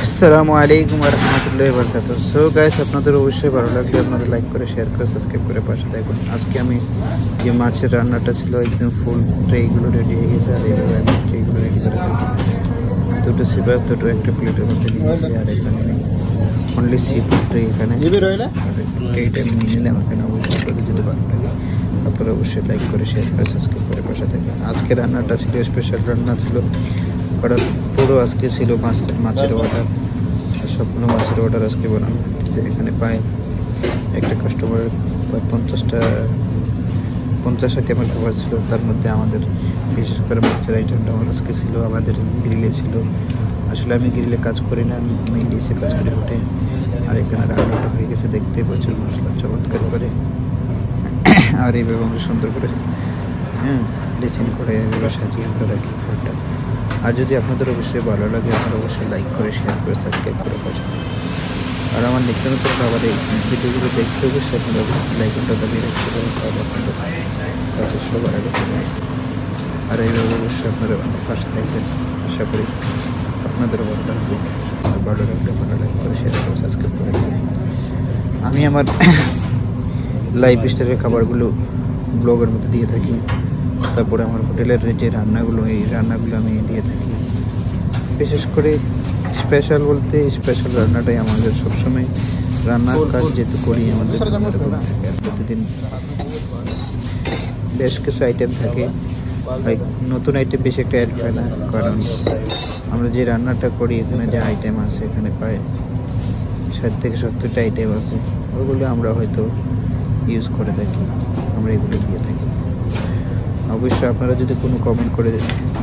আসসালামু আলাইকুম ওয়া রাহমাতুল্লাহি ওয়া বারাকাতুহু। সো গাইস, আপনাদের অবশ্যই ভালো লাগলে আপনারা লাইক করে, শেয়ার করে, সাবস্ক্রাইব করে পাশে থাকুন। আজকে আমি যে মাছের রান্নাটা ছিল একদম ফুল ট্রেগুলো রেডি হয়ে গেছে, আর এইভাবে আমি ট্রেগুলো রেডি করে রাখি। দুটো সিপাস, দুটো একটা প্লেটের মধ্যে নিয়ে নিয়েছি, আর এখানে অনলি সি ফুড ট্রে এখানে ট্রেটা আমি নিয়ে নিলাম। এখানে অবশ্যই আপনাদের যদি ভালো লাগে আপনারা অবশ্যই লাইক করে, শেয়ার করে, সাবস্ক্রাইব করে পাশে থাকবেন। আজকে রান্নাটা ছিল স্পেশাল রান্না ছিল, কারণ পুরো আজকে ছিল মাছের অর্ডার, সবগুলো মাছের অর্ডার আজকে বানানো হচ্ছে। এখানে প্রায় একটা কাস্টমারের 50 আইটেমের খাবার ছিল, তার মধ্যে আমাদের বিশেষ করে মাছের আইটেমটা আমার আজকে ছিল। আমাদের গ্রিলে ছিল, আসলে আমি গ্রিলে কাজ করি না, আমি মেইন ডিশে কাজ করি হোটে। আর এখানে রান্নাটা হয়ে গেছে, দেখতে প্রচুর মশলা চমৎকার করে, আর এইভাবে সুন্দর করে ড্রেসিং করে এভাবে সাজিয়ে আমরা রাখি খাবারটা। আর যদি আপনাদের অবশ্যই ভালো লাগে আপনারা অবশ্যই লাইক করে, শেয়ার করে, সাবস্ক্রাইব করে পাশে। আর আমার নিত্য নতুন খাবার এই ভিডিওগুলো দেখতে অবশ্যই আপনারা লাইকটা দাবিয়ে রাখতে পারেন, তাহলে আপনাদের কাছে সবার আগে চলে আসবে। আর এইভাবে অবশ্যই আপনারা আমার পাশে থাকবেন, আশা করি আপনাদেরও ভালো লাগবে। আর ভালো লাগলে আপনারা লাইক করে, শেয়ার করে, সাবস্ক্রাইব করে দেবেন। আমি আমার লাইফ স্টাইলের খাবারগুলো ব্লগের মধ্যে দিয়ে থাকি, তারপরে আমার হোটেলের যে রান্নাগুলো, এই রান্নাগুলো আমি দিয়ে থাকি। বিশেষ করে স্পেশাল বলতে স্পেশাল রান্নাটাই আমাদের সবসময় রান্নার কাজ যেহেতু করি আমাদের প্রতিদিন বেশ কিছু আইটেম থাকে, নতুন আইটেম বেশি একটা অ্যাড হয় না, কারণ আমরা যে রান্নাটা করি এখানে যে আইটেম আছে এখানে প্রায় 60 থেকে 70টা আইটেম আছে, ওগুলো আমরা হয়তো ইউজ করে থাকি, আমরা এগুলো দিয়ে থাকি। অবশ্যই আপনারা যদি কোনো কমেন্ট করে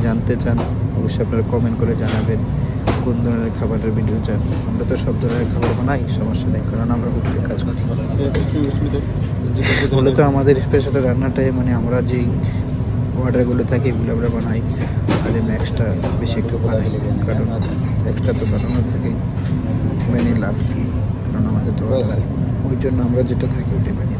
জানতে চান অবশ্যই আপনারা কমেন্ট করে জানাবেন কোন ধরনের খাবারের ভিডিও চান। আমরা তো সব ধরনের খাবার বানাই, সমস্যা নেই, কারণ আমরা হোটেলে কাজ করি। মূলত আমাদের স্পেশাল রান্নাটাই মানে আমরা যেই অর্ডারগুলো থাকে এগুলো আমরা বানাই, আর ম্যাক্সটা বেশি একটু বানাই, কারণ এক্সট্রা তো বানানো থাকে মেনে লাভ কি, কারণ আমাদের তো ওই জন্য আমরা যেটা থাকি ওইটাই বানাই।